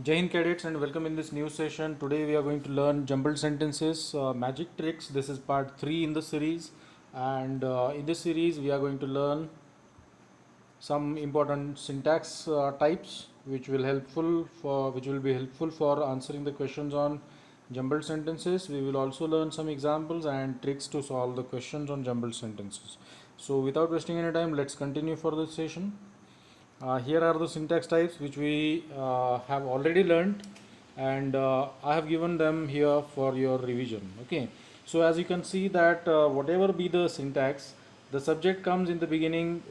Jai Hind cadets and welcome in this new session. Today we are going to learn jumbled sentences, magic tricks. This is part 3 in the series, and in this series we are going to learn some important syntax types which will be helpful for answering the questions on jumbled sentences. We will also learn some examples and tricks to solve the questions on jumbled sentences. So without wasting any time, let's continue for this session. Here are the syntax types which we have already learned, and I have given them here for your revision. Okay, so as you can see that whatever be the syntax, the subject comes in the beginning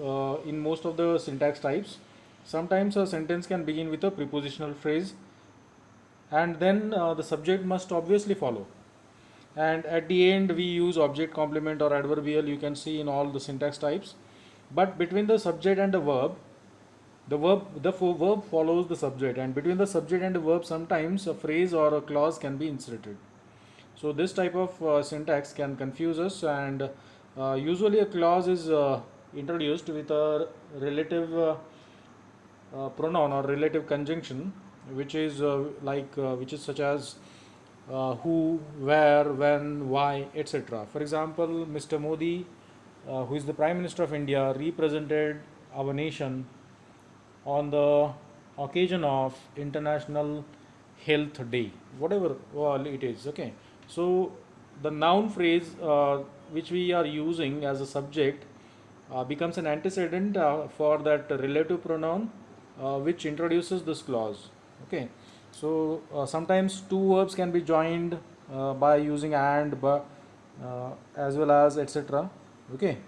in most of the syntax types. Sometimes a sentence can begin with a prepositional phrase, and then the subject must obviously follow. And at the end, we use object complement or adverbial, you can see in all the syntax types. But between the subject and the verb, verb follows the subject, and between the subject and the verb, sometimes a phrase or a clause can be inserted. So this type of syntax can confuse us, and usually a clause is introduced with a relative pronoun or relative conjunction, which is such as who, where, when, why, etc. For example, Mr. Modi, who is the Prime Minister of India, represented our nation on the occasion of International Health Day, whatever it is. Okay, so the noun phrase which we are using as a subject becomes an antecedent for that relative pronoun which introduces this clause. Okay, so sometimes two verbs can be joined by using and, but, as well as etc. Okay,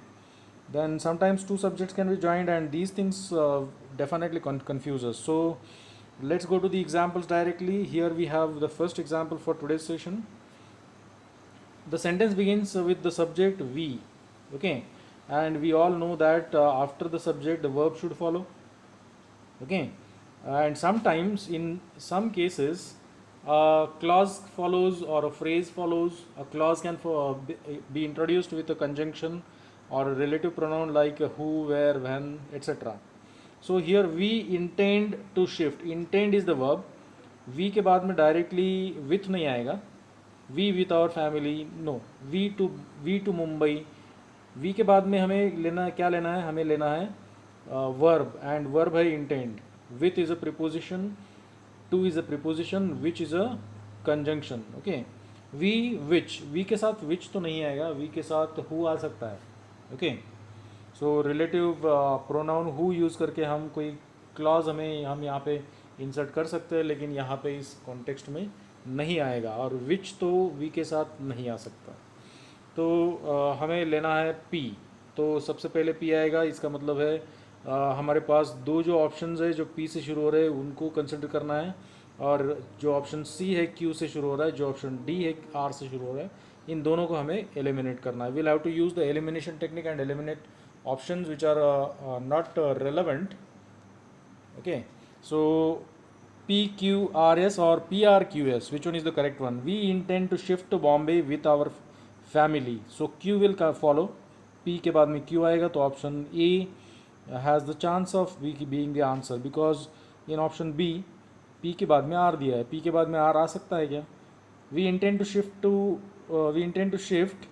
then sometimes two subjects can be joined, and these things definitely confuse us. So let's go to the examples directly. Here we have the first example for today's session. The sentence begins with the subject we. Okay, and we all know that after the subject the verb should follow. Okay, and sometimes in some cases a clause follows or a phrase follows. A clause can be introduced with a conjunction or a relative pronoun like who, where, when, etc. So here we intend to shift. Intend is the verb. We के बाद में directly with नहीं आएगा. We with our family, no. We to Mumbai. We के बाद में हमें लेना क्या लेना है, हमें लेना है verb, and verb है intend. With is a preposition, to is a preposition, which is a conjunction. Okay, we which, we के साथ which तो नहीं आएगा, we के साथ who आ सकता है. Okay, so relative pronoun who use करके हम कोई क्लॉज हम यहाँ पे इंसर्ट कर सकते हैं, लेकिन यहाँ पे इस कॉन्टेक्स्ट में नहीं आएगा, और विच तो वी के साथ नहीं आ सकता. तो हमें लेना है पी. तो सबसे पहले पी आएगा. इसका मतलब है हमारे पास दो जो ऑप्शंस है जो पी से शुरू हो रहे हैं उनको कंसिडर करना है, और जो ऑप्शन सी है क्यू से शुरू हो रहा है, जो ऑप्शन डी है आर से शुरू हो रहा है, इन दोनों को हमें एलिमिनेट करना है. We'll have to use the elimination technique and eliminate options which are not relevant. Okay, so PQRS or PRQS, which one is the correct one? We intend to shift to Bombay with our family. So Q will follow. P के बाद में Q आएगा, तो option A has the chance of being the answer, because in option B P के बाद में R दिया है. P के बाद में R आ सकता है क्या? We intend to shift.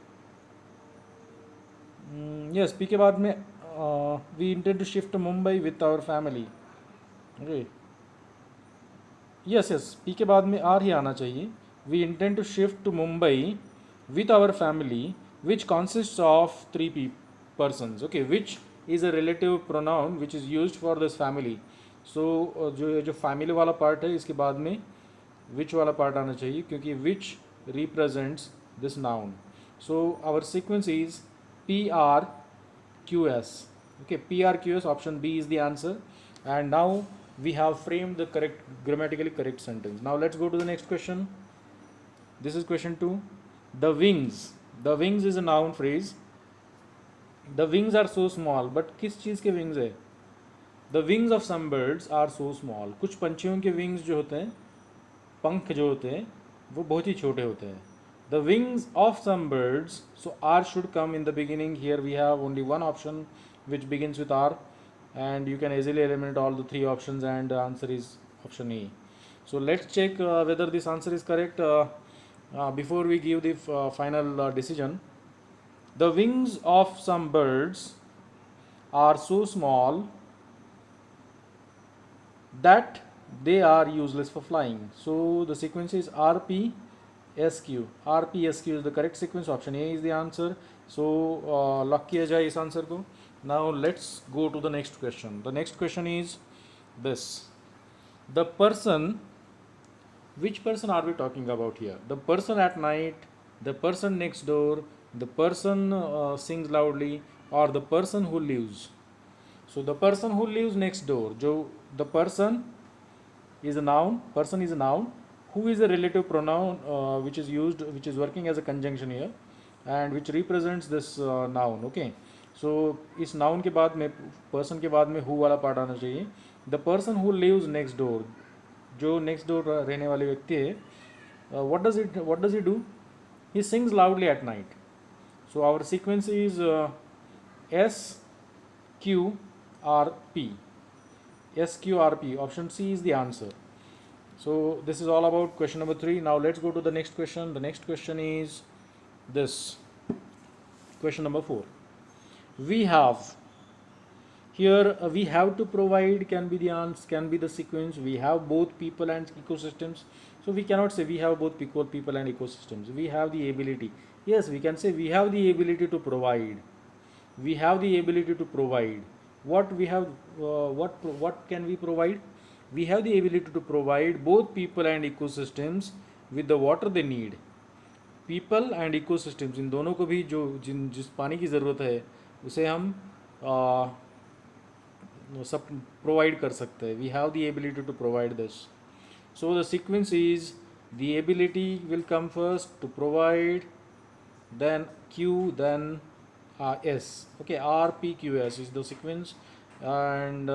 Yes, P के बाद में we intend to shift Mumbai with our family. Okay, yes, P के बाद में आर ही आना चाहिए. We intend to shift to Mumbai with our family which consist of three persons. Okay, which is a relative pronoun which is used for this family. So जो family वाला part है इसके बाद में विच वाला पार्ट आना चाहिए, क्योंकि which represents this noun. So our sequence is PRQS. Okay, PRQS, option B is the answer. And now we have framed the grammatically correct sentence. Now let's go to the next question. This is question 2. The wings. The wings is a noun phrase. The wings are so small. But किस चीज़ के wings है? The wings of some birds are so small. कुछ पंछियों के wings जो होते हैं, पंख जो होते हैं, वो बहुत ही छोटे होते हैं. The wings of some birds, so R should come in the beginning. Here we have only one option which begins with R, and you can easily eliminate all the three options, and the answer is option A. So let's check whether this answer is correct before we give the final decision. The wings of some birds are so small that they are useless for flying. So the sequence is RPSQ. RPSQ is the correct sequence. Option A is the answer. So lock किया जाए इस answer को. Now let's go to the next question. The next question is this. The person, which person are we talking about here? The person at night, the person next door, the person sings loudly, or the person who lives? So the person who lives next door, जो the person is a noun, person is a noun, who is a relative pronoun which is used, which is working as a conjunction here and which represents this noun. Okay, so इस noun के बाद में person के बाद में who वाला part आना चाहिए. The person who lives next door, जो next door रहने वाले व्यक्ति है, what does he do? He sings loudly at night. So our sequence is SQRP. SQRP. Option C is the answer. So this is all about question number 3. Now let's go to the next question. The next question is this. Question number 4. We have here we have to provide can be the answer, can be the sequence. We have both people and ecosystems. So we cannot say we have both people and ecosystems. We have the ability. Yes, we can say we have the ability to provide. We have the ability to provide. What we have, what can we provide? We have the ability to provide both people and ecosystems with the water they need. People and ecosystems, इन दोनों को भी जिस पानी की ज़रूरत है उसे हम सब प्रोवाइड कर सकते हैं. We have the ability to provide this. So the sequence is the ability will come first to provide, then Q, then S. Okay, RPQS is the sequence, and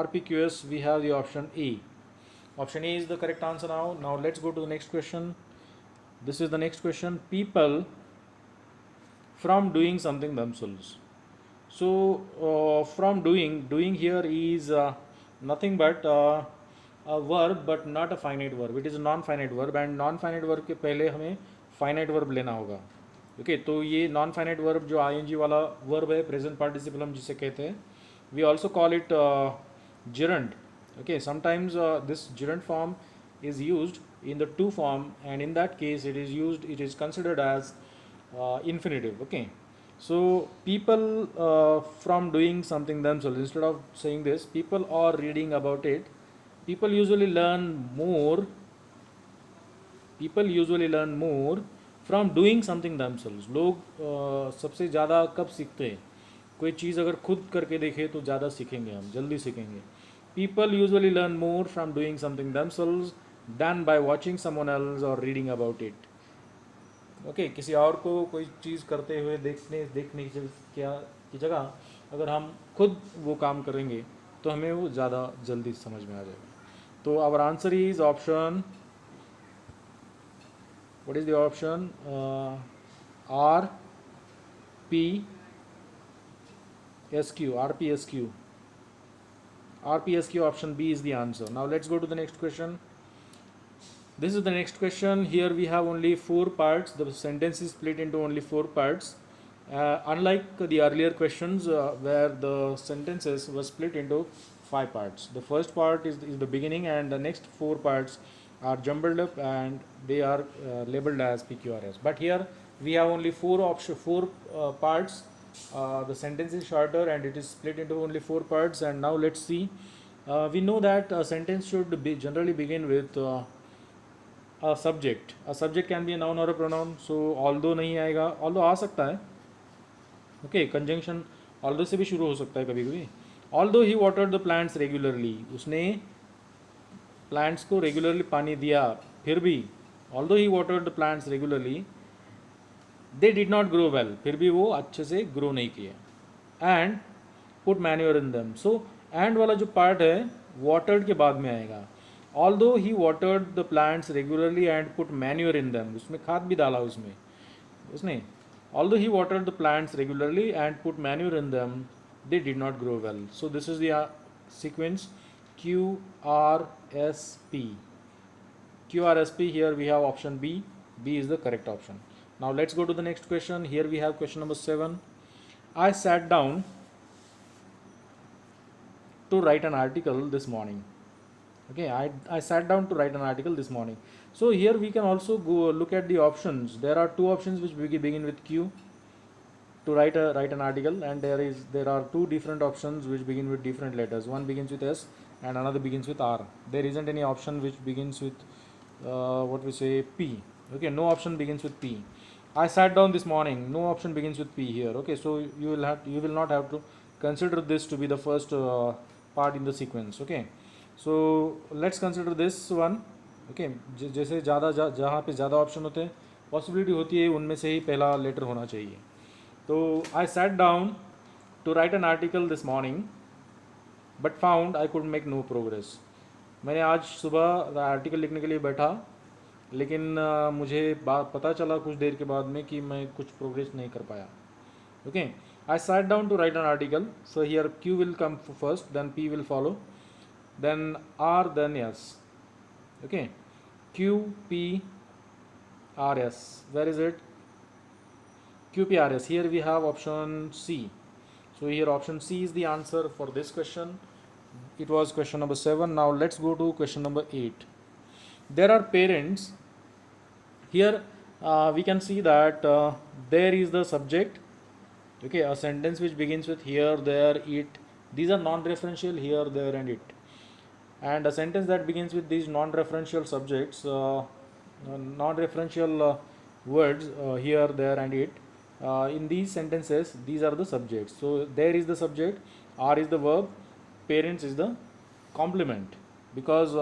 RPQS we have the option A. Option A is the correct answer. Now let's go to the next question. This is the next question. People from doing something themselves. So from doing here is nothing but a verb, but not a finite verb. It is a non-finite verb, and non-finite verb के पहले हमें finite verb लेना होगा. Okay तो ये non finite verb जो ING वाला verb है, प्रेजेंट पार्टिसिपल हम जिसे कहते हैं, we also call it gerund. Okay, sometimes this gerund form is used in the to form, and in that case it is considered as infinitive. Okay, so people from doing something themselves, instead of saying this, people are reading about it. People usually learn more from doing something themselves. लोग सबसे ज़्यादा कब सीखते हैं? कोई चीज़ अगर खुद करके देखें तो ज़्यादा सीखेंगे, हम जल्दी सीखेंगे. People usually learn more from doing something themselves than by watching someone else और रीडिंग अबाउट इट. ओके, किसी और को कोई चीज़ करते हुए देखने की जगह अगर हम खुद वो काम करेंगे तो हमें वो ज़्यादा जल्दी समझ में आ जाएगा. तो our answer is option, what is the option? RPSQ. Option B is the answer. Now let's go to the next question. This is the next question. Here we have only 4 parts. The sentence is split into only 4 parts. Unlike the earlier questions where the sentences were split into 5 parts. The first part is the beginning, and the next 4 parts are jumbled up and they are labeled as PQRS. But here we have only 4 parts. The sentence is shorter and it is split into only 4 parts. And now let's see. We know that a sentence should generally begin with a subject. A subject can be a noun or a pronoun. So although नहीं आएगा, although आ सकता है. Okay, conjunction although से भी शुरू हो सकता है कभी कभी. Although he watered the plants regularly, उसने प्लांट्स को रेगुलरली पानी दिया, फिर भी although he watered the plants regularly, they did not grow well, फिर भी वो अच्छे से ग्रो नहीं किए. And put manure in them. So and वाला जो पार्ट है वाटर्ड के बाद में आएगा. Although he watered the plants regularly and put manure in them, उसमें खाद भी डाला उसने. Although he watered the plants regularly and put manure in them, they did not grow well. So this is the sequence QRSP. QRSP, here we have option B. B is the correct option. Now let's go to the next question. Here we have question number 7. I sat down to write an article this morning. Okay, I sat down to write an article this morning. So here we can also go look at the options. There are two options which begin with Q to write an article, and there are two different options which begin with different letters. One begins with S and another begins with R. There isn't any option which begins with what we say P. Okay, no option begins with P. I sat down this morning. No option begins with P here. Okay, so you will not have to consider this to be the first part in the sequence. Okay, so let's consider this one. Okay, जैसे जहाँ पे ज़्यादा option होते हैं, possibility होती है उनमें से ही पहला लेटर होना चाहिए. तो I sat down to write an article this morning, but found I could make no progress. मैंने आज सुबह आर्टिकल लिखने के लिए बैठा, लेकिन मुझे पता चला कुछ देर के बाद में कि मैं कुछ प्रोग्रेस नहीं कर पाया. Okay, I sat down to write an article. So here Q will come first, then P will follow, then R, then S. Okay, Q, P, R, S. Where is it? QPRS. Here we have option C. So here option C is the answer for this question. It was question number 7. Now let's go to question number 8. There are parents. Here we can see that there is the subject. Okay, a sentence which begins with here, there, it. These are non-referential, here, there, and it. And a sentence that begins with these non-referential subjects, non-referential words, here, there, and it. In these sentences, these are the subjects. So there is the subject, R is the verb, parents is the complement. Because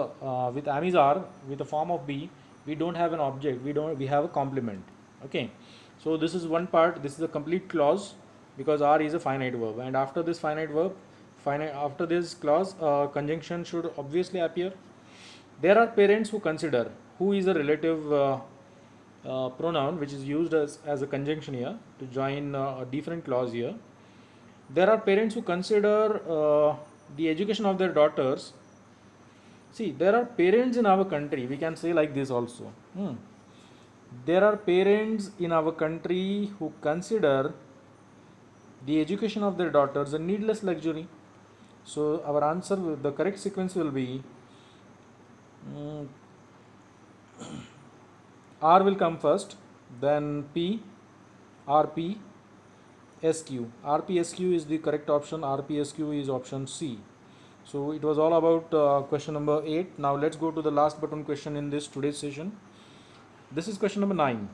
with amizar, with the form of be, we don't have an object, we have a complement. Okay, so this is one part. This is a complete clause because R is a finite verb, and after this finite verb, after this clause, conjunction should obviously appear. There are parents who consider, who is a relative pronoun which is used as a conjunction here to join a different clause here. There are parents who consider the education of their daughters. See, there are parents in our country, we can say like this also. There are parents in our country who consider the education of their daughters a needless luxury. So our answer, the correct sequence will be R will come first, then P, RP, SQ. RPSQ is the correct option. RPSQ is option C. So it was all about question number 8. Now let's go to the last button question in this today's session. This is question number 9.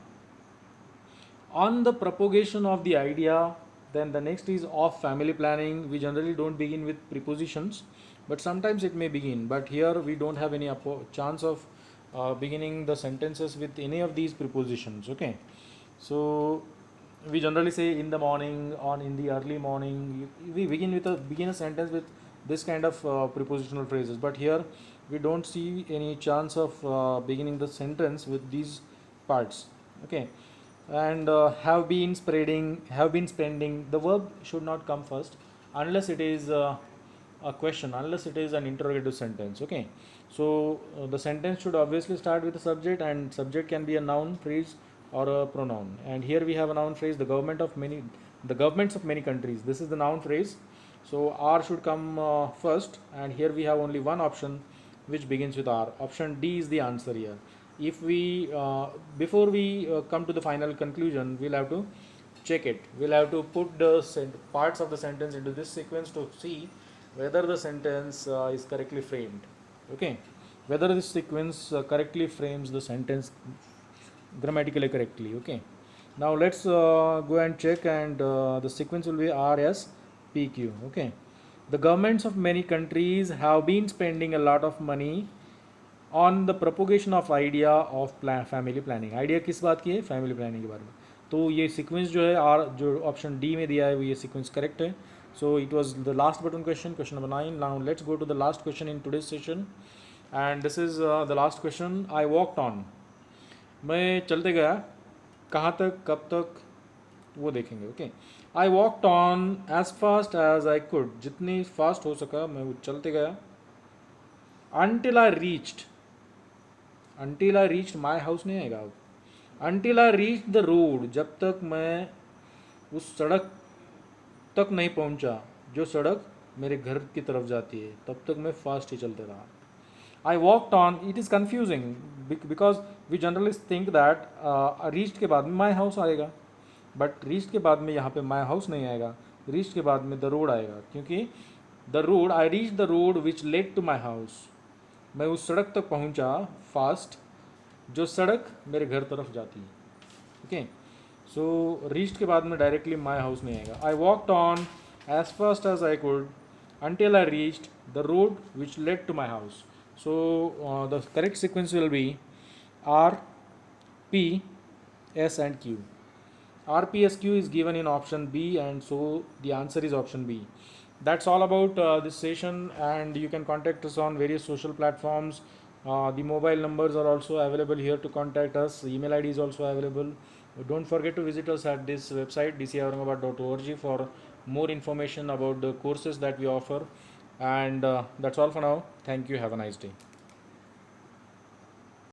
On the propagation of the idea, then the next is of family planning. We generally don't begin with prepositions, but sometimes it may begin. But here we don't have any chance of beginning the sentences with any of these prepositions. Okay, so we generally say in the morning, on in the early morning. We begin a sentence with this kind of prepositional phrases, but here we don't see any chance of beginning the sentence with these parts. Okay, and have been spending. The verb should not come first unless it is a question, unless it is an interrogative sentence. Okay, so the sentence should obviously start with a subject, and subject can be a noun phrase or a pronoun. And here we have a noun phrase, the governments of many countries. This is the noun phrase. So R should come first, and here we have only one option which begins with R. Option D is the answer here. If we before we come to the final conclusion, we'll have to check it. We'll have to put the parts of the sentence into this sequence to see whether the sentence is correctly framed. Okay, whether this sequence correctly frames the sentence grammatically correctly. Okay, now let's go and check, and the sequence will be RSPQ. Okay, the governments of many countries have been spending a lot of money on the propagation of idea of family planning. Idea किस बात की है? Family planning के बारे में. तो ये sequence जो है R जो option D में दिया है वो ये sequence correct है. So it was the last button question number 9. Now let's go to the last question in today's session, and this is the last question. I walked on. मैं चलते गया, कहाँ तक, कब तक, वो देखेंगे. Okay, I walked on as fast as I could. जितनी फास्ट हो सका मैं वो चलते गया. until I reached my house नहीं आएगा अब. Until I reached the road, जब तक मैं उस सड़क तक नहीं पहुंचा जो सड़क मेरे घर की तरफ जाती है, तब तक मैं फास्ट ही चलते रहा. I walked on. It is confusing because we generally think that reached के बाद में my house आएगा, but reached के बाद में यहाँ पे my house नहीं आएगा. reached के बाद में the road आएगा, क्योंकि the road, I reached the road which led to my house. मैं उस सड़क तक पहुँचा फास्ट जो सड़क मेरे घर तरफ जाती है. ओके, सो रीच्ड के बाद में डायरेक्टली माई हाउस नहीं आएगा. I walked on as fast as I could until I reached the road which led to my house. So the correct sequence will be R, P, S and Q. R, P, S, Q is given in option B, and so the answer is option B. That's all about this session, and you can contact us on various social platforms. The mobile numbers are also available here to contact us. The email ID is also available. Don't forget to visit us at this website dcaurangabad.org for more information about the courses that we offer. And that's all for now. Thank you. Have a nice day.